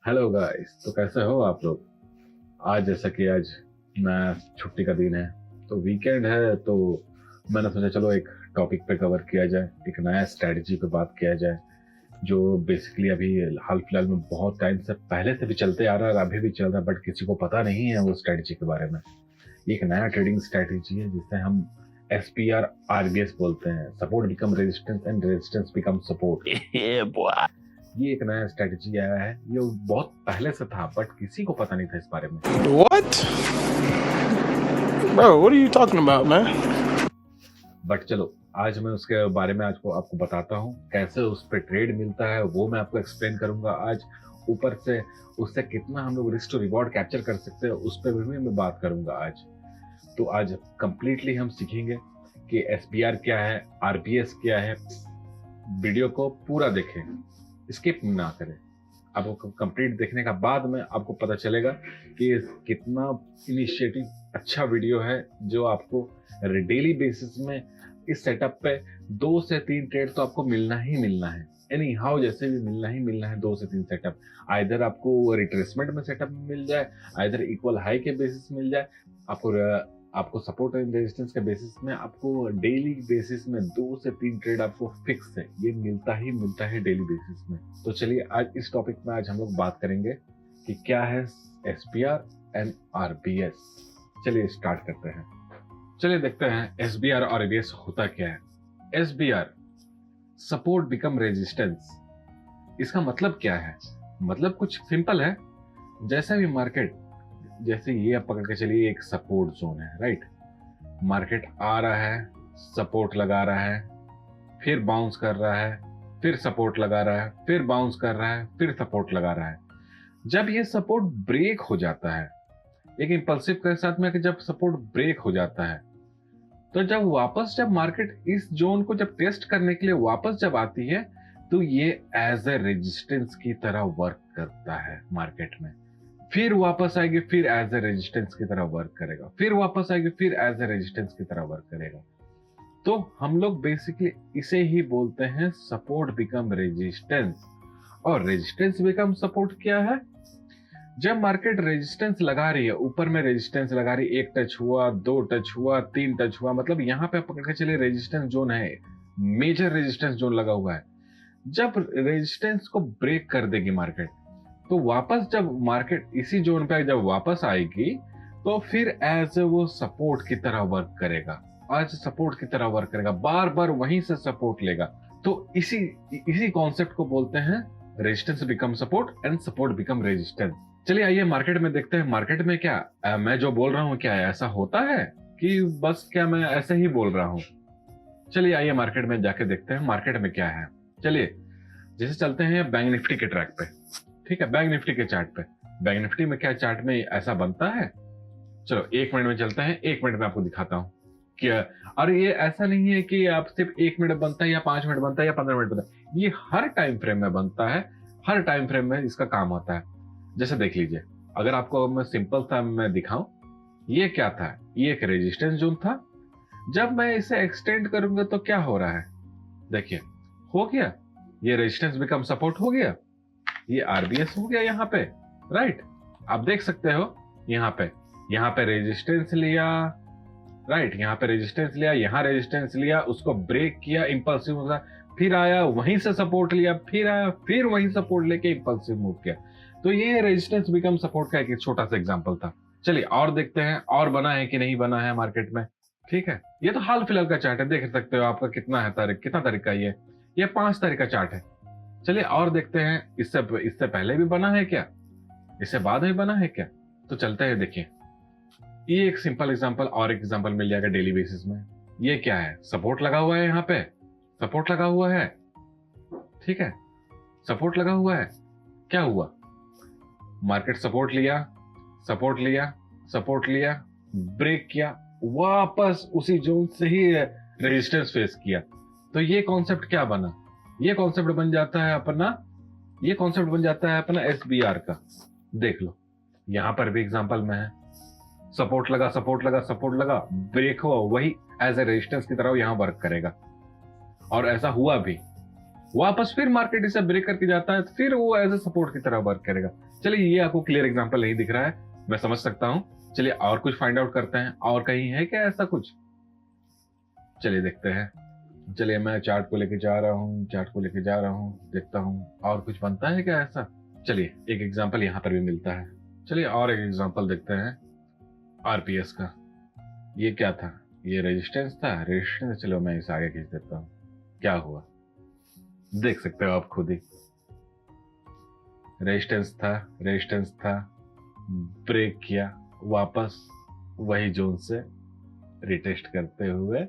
Hello guys, तो कैसे हो आप लोग। आज जैसा कि आज नया छुट्टी का दिन है, तो वीकेंड है, तो मैंने सोचा चलो एक टॉपिक पे कवर किया जाए, एक नया स्ट्रेटजी पे बात किया जाए जो बेसिकली अभी हाल फिलहाल में बहुत टाइम से पहले से भी चलते आ रहा है और अभी भी चल रहा है, बट किसी को पता नहीं है वो स्ट्रेटजी के बारे में। ये एक नया ट्रेडिंग स्ट्रेटजी है जिसे हम SPR RBS बोलते हैं, support become resistance and resistance become support. Yeah, boy. ये एक नया स्ट्रेटजी आया है, ये बहुत पहले से था बट किसी को पता नहीं था इस बारे में। What? Bro, what are you talking about, man? But चलो आज मैं उसके बारे में आज को आपको बताता हूँ, कैसे उस पर ट्रेड मिलता है वो मैं आपको एक्सप्लेन करूंगा आज। ऊपर से उससे कितना हम लोग रिस्क टू रिवॉर्ड कैप्चर कर सकते हैं उस पर भी मैं बात करूंगा आज। तो आज कंप्लीटली हम सीखेंगे कि SPR क्या है, RBS क्या है। वीडियो को पूरा देखें, स्किप ना करें। आपको कंप्लीट देखने का बाद में आपको पता चलेगा कि कितना इनिशिएटिव अच्छा वीडियो है जो आपको डेली बेसिस में इस सेटअप पे 2 से 3 ट्रेड तो आपको मिलना ही मिलना है। एनी हाउ जैसे भी मिलना ही मिलना है 2 से 3 सेटअप। आइदर आपको रिट्रेसमेंट में सेटअप मिल जाए, आइदर इक्वल हाई के बेसिस मिल जाए, आपको सपोर्ट एंड रेजिस्टेंस के बेसिस में, आपको डेली बेसिस में 2 से 3 ट्रेड आपको फिक्स है, ये मिलता है डेली बेसिस में। तो चलिए आज इस टॉपिक में आज हम लोग बात करेंगे कि क्या है SPR एंड RBS। चलिए स्टार्ट करते हैं। चलिए देखते हैं SBR और RBS होता क्या है। SBR सपोर्ट बिकम रेजिस्टेंस, इसका मतलब क्या है? मतलब कुछ सिंपल है। जैसे भी मार्केट, जैसे ये आप पकड़ के चलिए एक सपोर्ट जोन है, राइट। मार्केट आ रहा है, सपोर्ट लगा रहा है, फिर बाउंस कर रहा है, फिर सपोर्ट लगा रहा है, फिर बाउंस कर रहा है, फिर सपोर्ट लगा रहा है। जब ये सपोर्ट ब्रेक हो जाता है, एक इंपल्सिव के साथ में कि जब सपोर्ट ब्रेक हो जाता है, तो जब मार्केट इस जोन को जब टेस्ट करने के लिए वापस जब आती है, तो ये एज ए रेजिस्टेंस की तरह वर्क करता है मार्केट में। फिर वापस आएगी, फिर एज ए रेजिस्टेंस की तरह वर्क करेगा, फिर वापस आएगी, फिर एज ए रेजिस्टेंस की तरह वर्क करेगा। तो हम लोग बेसिकली इसे ही बोलते हैं सपोर्ट बिकम रेजिस्टेंस। और रेजिस्टेंस बिकम सपोर्ट क्या है? जब मार्केट रेजिस्टेंस लगा रही है, ऊपर में रेजिस्टेंस लगा रही है, 1 टच हुआ, 2 टच हुआ, 3 टच हुआ, मतलब यहां पे पकड़ के चलिए रेजिस्टेंस जोन है, मेजर रेजिस्टेंस जोन लगा हुआ है। जब रेजिस्टेंस को ब्रेक कर देगी मार्केट, तो वापस जब मार्केट इसी जोन पे जब वापस आएगी, तो फिर एज वो सपोर्ट की तरह वर्क करेगा, आज सपोर्ट की तरह वर्क करेगा, बार बार वहीं से सपोर्ट लेगा। तो इसी कॉन्सेप्ट को बोलते हैं resistance become support and support become resistance. चलिए आइए मार्केट में देखते हैं, मार्केट में क्या मैं जो बोल रहा हूँ क्या है, ऐसा होता है कि बस क्या मैं ऐसे ही बोल रहा हूँ? चलिए आइए मार्केट में जाके देखते हैं मार्केट में क्या है। चलिए जैसे चलते हैं बैंक निफ्टी के ट्रैक पे, ठीक है, बैंक निफ्टी के चार्ट पे। बैंक निफ्टी में क्या चार्ट में ऐसा बनता है? चलो 1 मिनट में चलते हैं, 1 मिनट में आपको दिखाता हूँ क्या। और ये ऐसा नहीं है कि आप सिर्फ 1 मिनट बनता है या 5 मिनट बनता है या 15 मिनट बनता है, ये हर टाइम फ्रेम में बनता है, हर टाइम फ्रेम में इसका काम होता है। जैसे देख लीजिए, अगर आपको मैं सिंपल सा मैं दिखाऊं, ये क्या था? ये एक रेजिस्टेंस जोन था। जब मैं इसे एक्सटेंड करूंगा तो क्या हो रहा है? देखिए, हो गया, ये रेजिस्टेंस बिकम सपोर्ट हो गया, ये RBS हो गया यहाँ पे, राइट। आप देख सकते हो यहाँ पे रेजिस्टेंस लिया, राइट, यहाँ पे रेजिस्टेंस लिया, यहाँ रेजिस्टेंस लिया, उसको ब्रेक किया, इंपल्सिव होगा, फिर आया वहीं से सपोर्ट लिया, फिर आया, फिर वहीं सपोर्ट लेके इंपल्सिव मूव किया। तो ये रेजिस्टेंस बिकम सपोर्ट का एक छोटा सा एग्जांपल था। चलिए और देखते हैं और बना है कि नहीं बना है मार्केट में। ठीक है, ये तो हाल फिलहाल का चार्ट है, देख सकते हो आपका कितना है तारीख, कितना तारीख का ये 5 तारीख का चार्ट है। चलिए और देखते हैं, इससे पहले भी बना है क्या, इससे बाद में बना है क्या? तो चलते हैं, देखिए ये एक सिंपल एग्जांपल और एक एग्जांपल मिल जाएगा डेली बेसिस में। ये क्या है? सपोर्ट लगा हुआ है, यहाँ पे सपोर्ट लगा हुआ है, ठीक है, सपोर्ट लगा हुआ है। क्या हुआ? मार्केट सपोर्ट लिया, सपोर्ट लिया, सपोर्ट लिया, ब्रेक किया, वापस उसी जोन से ही रेजिस्टेंस फेस किया। तो ये कॉन्सेप्ट क्या बना? ये कॉन्सेप्ट बन जाता है अपना SBR का। देख लो, यहां पर भी एग्जांपल में है, सपोर्ट लगा, सपोर्ट लगा, सपोर्ट लगा, ब्रेक हुआ, वही एज ए रेजिस्टेंस की तरह यहां वर्क करेगा। और ऐसा हुआ भी, वापस फिर मार्केट इसे ब्रेक करके जाता है, फिर वो एज ए सपोर्ट की तरह वर्क करेगा। चलिए ये आपको क्लियर एग्जांपल नहीं दिख रहा है, मैं समझ सकता हूं। चलिए और कुछ फाइंड आउट करते हैं, और कहीं है क्या ऐसा कुछ? चलिए देखते हैं। चलिए मैं चार्ट को लेके जा रहा हूँ, चार्ट को लेके जा रहा हूँ, देखता हूँ और कुछ बनता है क्या ऐसा। चलिए एक एग्जांपल यहाँ पर भी मिलता है। चलिए और एक एग्जांपल देखते हैं आरपीएस का। ये क्या था? ये रेजिस्टेंस था, रेजिस्टेंस। चलो मैं इसे आगे खींच देता हूँ। क्या हुआ देख सकते हो आप खुद ही। रेजिस्टेंस था, रेजिस्टेंस था, ब्रेक किया, वापस वही जोन से रिटेस्ट करते हुए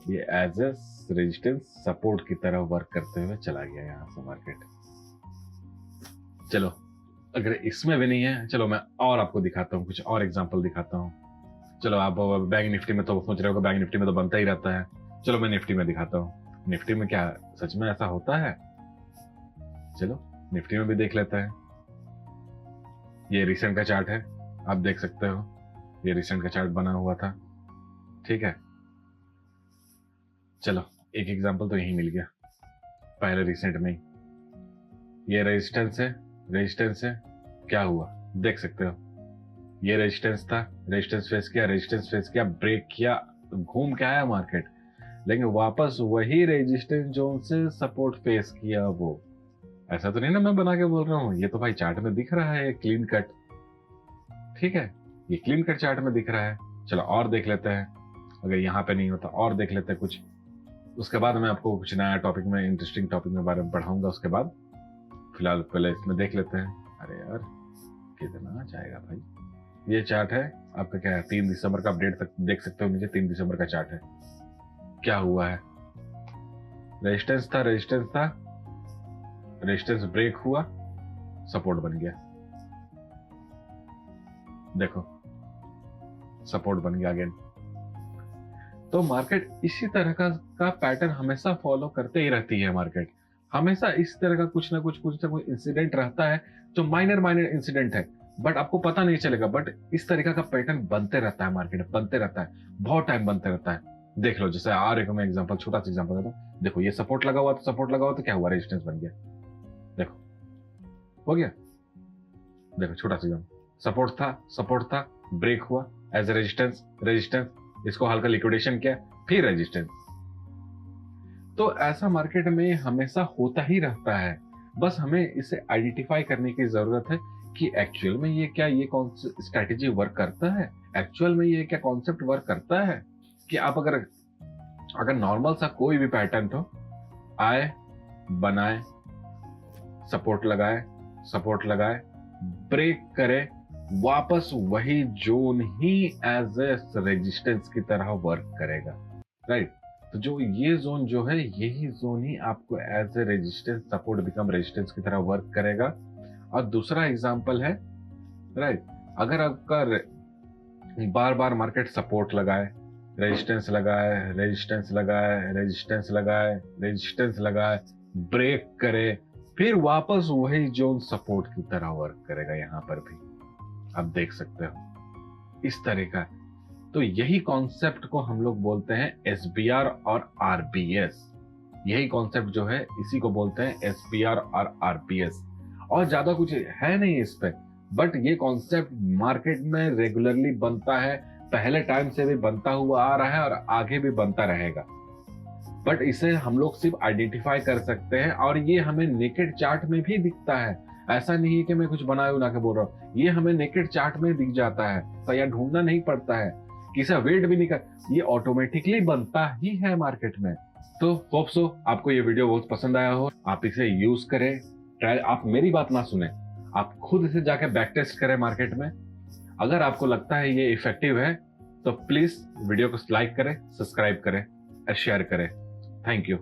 ये एज ए रेजिस्टेंस सपोर्ट की तरह वर्क करते हुए चला गया यहाँ से मार्केट। चलो अगर इसमें भी नहीं है, चलो मैं और आपको दिखाता हूँ, कुछ और एग्जांपल दिखाता हूँ। चलो आप बैंक निफ्टी में तो सोच रहे हो बैंक निफ्टी में तो बनता ही रहता है। चलो मैं निफ्टी में दिखाता हूँ। निफ्टी में क्या सच में ऐसा होता है? चलो निफ्टी में भी देख लेते हैं। ये रिसेंट का चार्ट है, आप देख सकते हो। ये रिसेंट का चार्ट बना हुआ था, ठीक है। चलो एक एग्जांपल तो यही मिल गया पहले रिसेंट में ही। ये रेजिस्टेंस है, रेजिस्टेंस है, क्या हुआ देख सकते हो। ये रेजिस्टेंस था, रेजिस्टेंस फेस किया, रेजिस्टेंस फेस किया, ब्रेक किया, घूम के आया मार्केट, लेकिन वापस वही रेजिस्टेंस जोन से सपोर्ट फेस किया। वो ऐसा तो नहीं ना मैं बना के बोल रहा हूँ, ये तो भाई चार्ट में दिख रहा है, क्लीन कट, ठीक है। ये क्लीन कट चार्ट में दिख रहा है। चलो और देख लेते हैं, अगर यहाँ पे नहीं होता और देख लेते हैं कुछ। उसके बाद मैं आपको कुछ नया टॉपिक में, इंटरेस्टिंग टॉपिक में बारे में पढ़ाऊंगा उसके बाद। फिलहाल पहले इसमें देख लेते हैं। अरे यार कितना जाएगा भाई। ये चार्ट है आपका, क्या है 3 दिसंबर का अपडेट तक देख सकते हो नीचे। 3 दिसंबर का चार्ट है। क्या हुआ है? रेजिस्टेंस था, रेजिस्टेंस था, रेजिस्टेंस ब्रेक हुआ, सपोर्ट बन गया। देखो सपोर्ट बन गया अगेन। तो मार्केट इसी तरह का पैटर्न हमेशा फॉलो करते ही रहती है। मार्केट हमेशा इस तरह का कुछ ना कुछ इंसिडेंट रहता है, जो माइनर इंसिडेंट है, बट आपको पता नहीं चलेगा। बट इस तरीका का पैटर्न बनते रहता है, मार्केट बनते रहता है, बहुत टाइम बनते रहता है। देख लो, जैसे आ रहे मैं एग्जांपल, छोटा सा एग्जांपल देता हूं। देखो ये सपोर्ट लगा हुआ, तो सपोर्ट लगा हुआ तो क्या हुआ? रेजिस्टेंस बन गया। देखो हो गया। देखो छोटा सा एग्जांपल, सपोर्ट था, ब्रेक हुआ एज ए रेजिस्टेंस, रेजिस्टेंस, इसको हल्का लिक्विडेशन किया, फिर रेजिस्टेंस। तो ऐसा मार्केट में हमेशा होता ही रहता है। बस हमें इसे आइडेंटिफाई करने की जरूरत है कि एक्चुअल में ये क्या, ये कौन सी स्ट्रैटेजी वर्क करता है, एक्चुअल में ये क्या कॉन्सेप्ट वर्क करता है। कि आप अगर नॉर्मल सा कोई भी पैटर्न तो आए, बनाए, सपोर्ट लगाए, ब्रेक करे, वापस वही जोन ही एज ए रेजिस्टेंस की तरह वर्क करेगा, राइट। तो जो ये जोन जो है, यही जोन ही आपको as a resistance, support become resistance की तरह वर्क करेगा। और दूसरा एग्जांपल है, राइट, अगर आपका बार बार मार्केट सपोर्ट लगाए, रेजिस्टेंस लगाए, रेजिस्टेंस लगाए, रेजिस्टेंस लगाए, रेजिस्टेंस लगाए, ब्रेक करे, फिर वापस वही जोन सपोर्ट की तरह वर्क करेगा। यहां पर भी आप देख सकते हो इस तरह का। तो यही कॉन्सेप्ट को हम लोग बोलते हैं एसबीआर और आरबीएस। यही कॉन्सेप्ट जो है, इसी को बोलते हैं एसबीआर और आरबीएस। और ज्यादा कुछ है नहीं इस पे, बट ये कॉन्सेप्ट मार्केट में रेगुलरली बनता है, पहले टाइम से भी बनता हुआ आ रहा है और आगे भी बनता रहेगा। बट इसे हम लोग सिर्फ आइडेंटिफाई कर सकते हैं, और ये हमें नेकेड चार्ट में भी दिखता है। ऐसा नहीं है कि मैं कुछ बनाए बना के बोल रहा हूँ, ये हमें नेकेड चार्ट में दिख जाता है। तो यह ढूंढना नहीं पड़ता है, किसी वेट भी नहीं कर, ये ऑटोमेटिकली बनता ही है मार्केट में। तो होप सो आपको ये वीडियो बहुत पसंद आया हो, आप इसे यूज करें, ट्राई। आप मेरी बात ना सुने, आप खुद इसे जाके बैक टेस्ट करें मार्केट में। अगर आपको लगता है ये इफेक्टिव है तो प्लीज वीडियो को लाइक करें, सब्सक्राइब करें और शेयर करें। Thank you.